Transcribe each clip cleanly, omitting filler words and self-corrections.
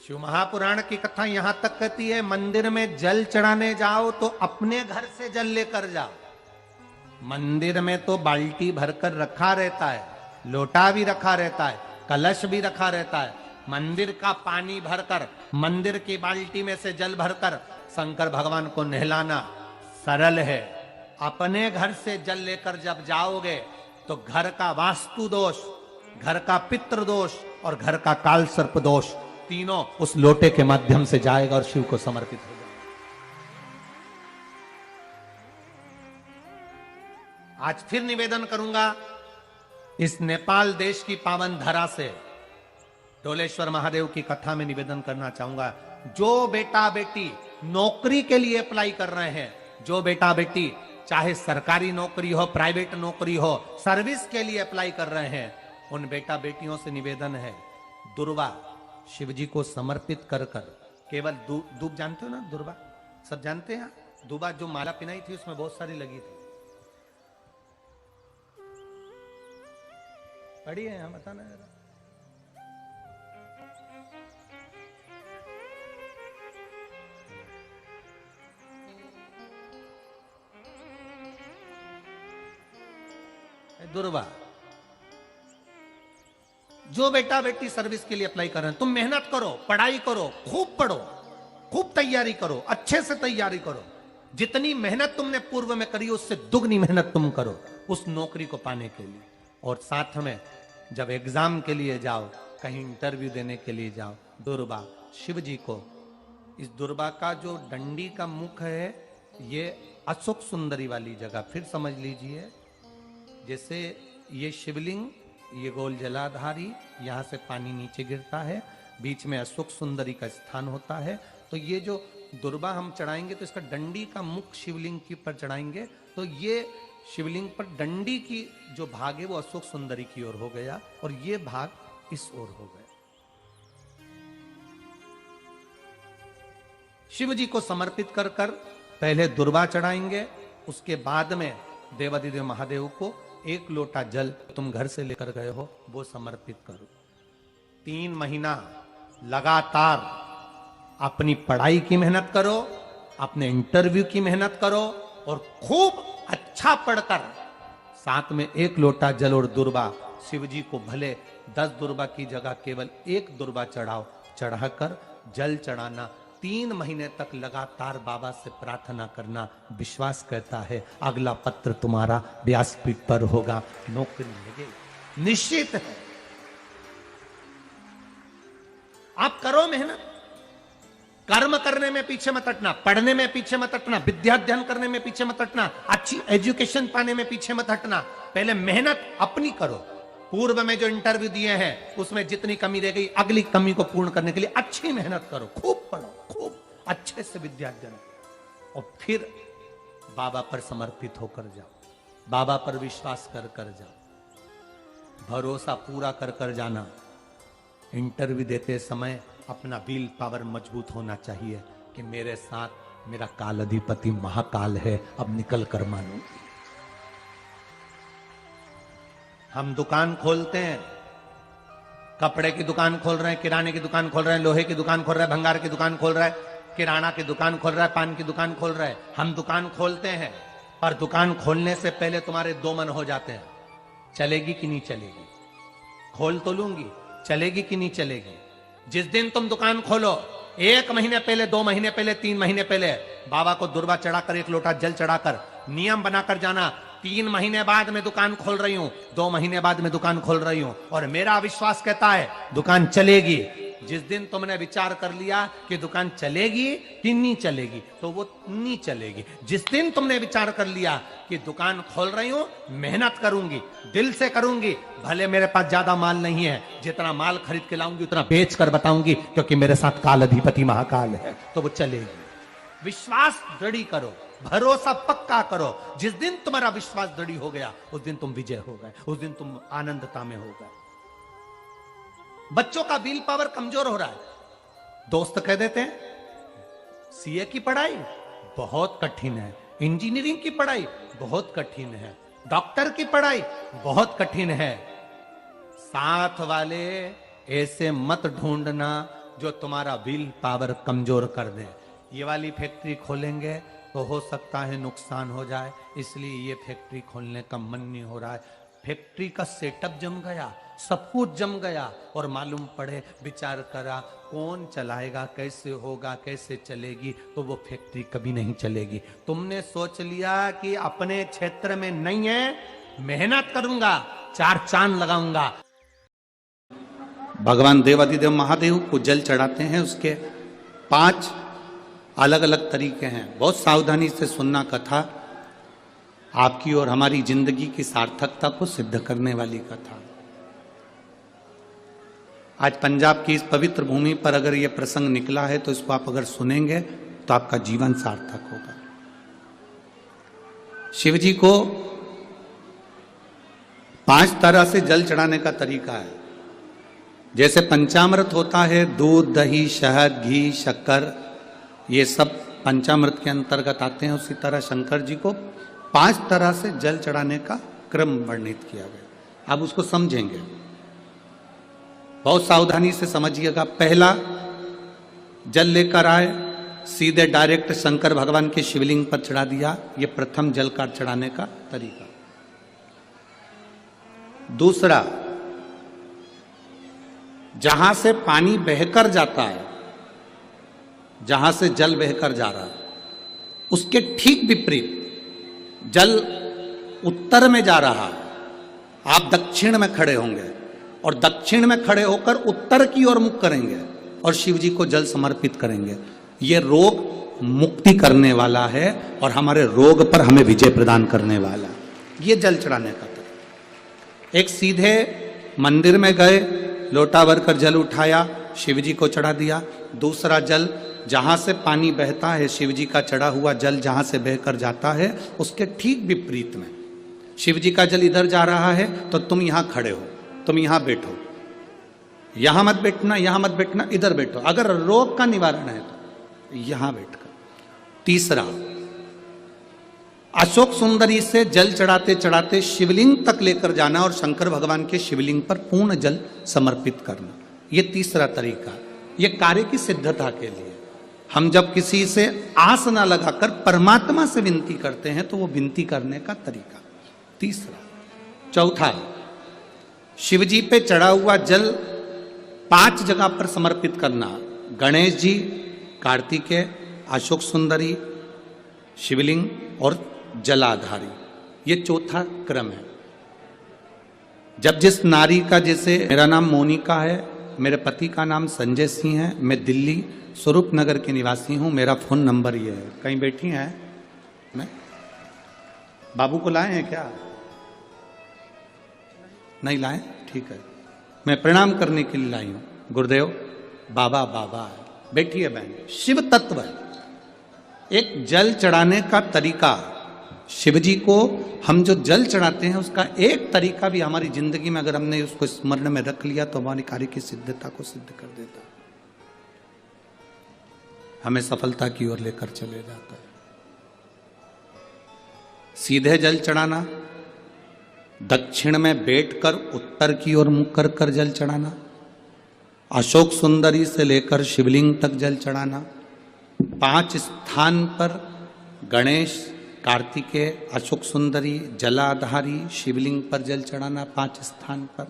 शिव महापुराण की कथा यहां तक कहती है, मंदिर में जल चढ़ाने जाओ तो अपने घर से जल लेकर जाओ। मंदिर में तो बाल्टी भरकर रखा रहता है, लोटा भी रखा रहता है, कलश भी रखा रहता है। मंदिर का पानी भरकर, मंदिर की बाल्टी में से जल भरकर शंकर भगवान को नहलाना सरल है। अपने घर से जल लेकर जब जाओगे तो घर का वास्तु दोष, घर का पितृ दोष और घर का काल सर्प दोष तीनों उस लोटे के माध्यम से जाएगा और शिव को समर्पित हो जाएगा। आज फिर निवेदन करूंगा, इस नेपाल देश की पावन धरा से डोलेश्वर महादेव की कथा में निवेदन करना चाहूंगा, जो बेटा बेटी नौकरी के लिए अप्लाई कर रहे हैं, जो बेटा बेटी चाहे सरकारी नौकरी हो, प्राइवेट नौकरी हो, सर्विस के लिए अप्लाई कर रहे हैं, उन बेटा बेटियों से निवेदन है, दुर्वा शिव जी को समर्पित कर कर केवल दूब जानते हो ना, दुर्वा सब जानते हैं। दुबा जो माला पिनाई थी उसमें बहुत सारी लगी थी, पढ़ी है, बताना जरा। दुर्वा, जो बेटा बेटी सर्विस के लिए अप्लाई कर रहे हैं, तुम मेहनत करो, पढ़ाई करो, खूब पढ़ो, खूब तैयारी करो, अच्छे से तैयारी करो। जितनी मेहनत तुमने पूर्व में करी उससे दुगनी मेहनत तुम करो उस नौकरी को पाने के लिए। और साथ में जब एग्जाम के लिए जाओ, कहीं इंटरव्यू देने के लिए जाओ, दुर्वा शिव जी को, इस दुर्वा का जो डंडी का मुख है ये अशोक सुंदरी वाली जगह, फिर समझ लीजिए, जैसे ये शिवलिंग, ये गोल जलाधारी, यहां से पानी नीचे गिरता है, बीच में अशोक सुंदरी का स्थान होता है। तो ये जो दुर्वा हम चढ़ाएंगे तो इसका डंडी का मुख शिवलिंग की पर चढ़ाएंगे तो ये शिवलिंग पर डंडी की जो भाग है वो अशोक सुंदरी की ओर हो गया और ये भाग इस ओर हो गया। शिव जी को समर्पित कर कर पहले दुर्वा चढ़ाएंगे, उसके बाद में देवादिदेव महादेव को एक लोटा जल तुम घर से लेकर गए हो वो समर्पित करो। 3 महीना लगातार अपनी पढ़ाई की मेहनत करो, अपने इंटरव्यू की मेहनत करो और खूब अच्छा पढ़कर साथ में एक लोटा जल और दुर्वा, शिव जी को भले 10 दुर्वा की जगह केवल 1 दुर्वा चढ़ाओ, चढ़ाकर जल चढ़ाना, 3 महीने तक लगातार बाबा से प्रार्थना करना। विश्वास कहता है अगला पत्र तुम्हारा व्यासपीठ पर होगा, नौकरी लगेगी, निश्चित है। आप करो मेहनत, कर्म करने में पीछे मत हटना, पढ़ने में पीछे मत हटना, विद्या अध्ययन करने में पीछे मत हटना, अच्छी एजुकेशन पाने में पीछे मत हटना। पहले मेहनत अपनी करो। पूर्व में जो इंटरव्यू दिए हैं उसमें जितनी कमी रह गई, अगली कमी को पूर्ण करने के लिए अच्छी मेहनत करो, खूब पढ़ो, खूब अच्छे से विद्या अध्ययन और फिर बाबा पर समर्पित होकर जाओ, बाबा पर विश्वास कर कर जाओ, भरोसा पूरा कर कर जाना। इंटरव्यू देते समय अपना विल पावर मजबूत होना चाहिए कि मेरे साथ मेरा काल अधिपति महाकाल है, अब निकल कर मानूंगी। हम दुकान खोलते हैं, कपड़े की दुकान खोल रहे हैं, किराने की दुकान खोल रहे हैं, लोहे की दुकान खोल रहे हैं, भंगार की दुकान खोल रहे हैं, किराना की दुकान खोल रहा है, पान की दुकान खोल रहा है। हम दुकान खोलते हैं पर दुकान खोलने से पहले तुम्हारे 2 मन हो जाते हैं, चलेगी कि नहीं चलेगी, खोल तो लूंगी, चलेगी कि नहीं चलेगी। जिस दिन तुम दुकान खोलो 1 महीने पहले, 2 महीने पहले, 3 महीने पहले बाबा को दुर्वा चढ़ाकर 1 लोटा जल चढ़ाकर नियम बनाकर जाना, 3 महीने बाद मैं दुकान खोल रही हूं, 2 महीने बाद मैं दुकान खोल रही हूं और मेरा विश्वास कहता है दुकान चलेगी। जिस दिन तुमने विचार कर लिया कि दुकान चलेगी कि नहीं चलेगी तो वो नहीं चलेगी। जिस दिन तुमने विचार कर लिया कि दुकान खोल रही हूं, मेहनत करूंगी, दिल से करूंगी, भले मेरे पास ज्यादा माल नहीं है, जितना माल खरीद के लाऊंगी उतना बेच कर बताऊंगी क्योंकि मेरे साथ काल अधिपति महाकाल है, तो वो चलेगी। विश्वास दृढ़ करो, भरोसा पक्का करो। जिस दिन तुम्हारा विश्वास दृढ़ हो गया उस दिन तुम विजय हो गए, उस दिन तुम आनंदता में हो गए। बच्चों का विल पावर कमजोर हो रहा है, दोस्त कह देते हैं सीए की पढ़ाई बहुत कठिन है, इंजीनियरिंग की पढ़ाई बहुत कठिन है, डॉक्टर की पढ़ाई बहुत कठिन है। साथ वाले ऐसे मत ढूंढना जो तुम्हारा विल पावर कमजोर कर दे। ये वाली फैक्ट्री खोलेंगे तो हो सकता है नुकसान हो जाए, इसलिए ये फैक्ट्री खोलने का मन नहीं हो रहा है। फैक्ट्री का सेटअप जम गया, सब कुछ जम गया, और मालूम पड़े, विचार करा कौन चलाएगा, कैसे होगा, कैसे चलेगी, तो वो फैक्ट्री कभी नहीं चलेगी। तुमने सोच लिया कि अपने क्षेत्र में नहीं है, मेहनत करूंगा, 4 चांद लगाऊंगा। भगवान देवाधिदेव महादेव को जल चढ़ाते हैं, उसके 5 अलग अलग तरीके हैं। बहुत सावधानी से सुनना कथा, आपकी और हमारी जिंदगी की सार्थकता को सिद्ध करने वाली कथा। आज पंजाब की इस पवित्र भूमि पर अगर यह प्रसंग निकला है तो इसको आप अगर सुनेंगे तो आपका जीवन सार्थक होगा। शिव जी को 5 तरह से जल चढ़ाने का तरीका है। जैसे पंचामृत होता है, दूध, दही, शहद, घी, शक्कर, ये सब पंचामृत के अंतर्गत आते हैं, उसी तरह शंकर जी को 5 तरह से जल चढ़ाने का क्रम वर्णित किया गया। अब उसको समझेंगे, बहुत सावधानी से समझिएगा। पहला, जल लेकर आए, सीधे डायरेक्ट शंकर भगवान के शिवलिंग पर चढ़ा दिया, ये प्रथम जल का चढ़ाने का तरीका। दूसरा, जहां से पानी बहकर जाता है, जहां से जल बहकर जा रहा है, उसके ठीक विपरीत जल उत्तर में जा रहा है, आप दक्षिण में खड़े होंगे और दक्षिण में खड़े होकर उत्तर की ओर मुख करेंगे और शिव जी को जल समर्पित करेंगे। ये रोग मुक्ति करने वाला है और हमारे रोग पर हमें विजय प्रदान करने वाला, ये जल चढ़ाने का तरीका। एक सीधे मंदिर में गए, लोटा भरकर जल उठाया, शिव जी को चढ़ा दिया। दूसरा जल, जहां से पानी बहता है, शिव जी का चढ़ा हुआ जल जहां से बहकर जाता है, उसके ठीक विपरीत में शिव जी का जल इधर जा रहा है तो तुम यहां खड़े हो, तुम यहां बैठो, यहां मत बैठना, यहां मत बैठना, इधर बैठो। अगर रोग का निवारण है तो यहां बैठकर। तीसरा, अशोक सुंदरी से जल चढ़ाते चढ़ाते शिवलिंग तक लेकर जाना और शंकर भगवान के शिवलिंग पर पूर्ण जल समर्पित करना, ये तीसरा तरीका। ये कार्य की सिद्धता के लिए हम जब किसी से आस ना लगाकर परमात्मा से विनती करते हैं तो वो विनती करने का तरीका तीसरा। चौथा, शिव जी पे चढ़ा हुआ जल 5 जगह पर समर्पित करना, गणेश जी, कार्तिकेय, अशोक सुंदरी, शिवलिंग और जलाधारी, ये चौथा क्रम है। जब जिस नारी का, जैसे मेरा नाम मोनिका है, मेरे पति का नाम संजय सिंह है, मैं दिल्ली स्वरूप नगर के निवासी हूं, मेरा फोन नंबर ये है। कहीं बैठी हैं? मैं बाबू को लाए हैं क्या? नहीं लाए? ठीक है, मैं प्रणाम करने के लिए लाई हूं। गुरुदेव, बाबा बाबा है, बैठी है बहन। शिव तत्व है। एक जल चढ़ाने का तरीका, शिव जी को हम जो जल चढ़ाते हैं उसका एक तरीका भी हमारी जिंदगी में अगर हमने उसको स्मरण में रख लिया तो हमारी कार्य की सिद्धता को सिद्ध कर देता है, हमें सफलता की ओर लेकर चले जाता है। सीधे जल चढ़ाना, दक्षिण में बैठकर उत्तर की ओर मुख कर कर जल चढ़ाना, अशोक सुंदरी से लेकर शिवलिंग तक जल चढ़ाना, 5 स्थान पर गणेश, कार्तिकेय, अशोक सुंदरी, जलाधारी, शिवलिंग पर जल चढ़ाना 5 स्थान पर,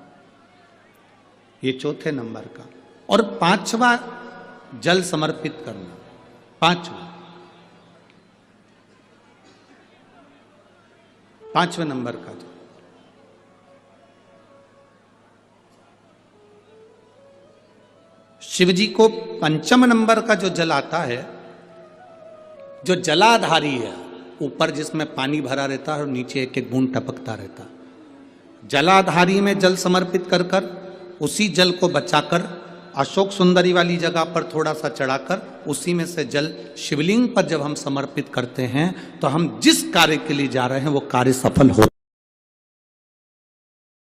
ये चौथे नंबर का। और 5वां जल समर्पित करना, 5वें नंबर का जल। शिव जी को 5म नंबर का जो जल आता है, जो जलाधारी है, ऊपर जिसमें पानी भरा रहता है और नीचे एक एक बूंद टपकता रहता है, जलाधारी में जल समर्पित कर कर उसी जल को बचाकर अशोक सुंदरी वाली जगह पर थोड़ा सा चढ़ाकर उसी में से जल शिवलिंग पर जब हम समर्पित करते हैं तो हम जिस कार्य के लिए जा रहे हैं वो कार्य सफल हो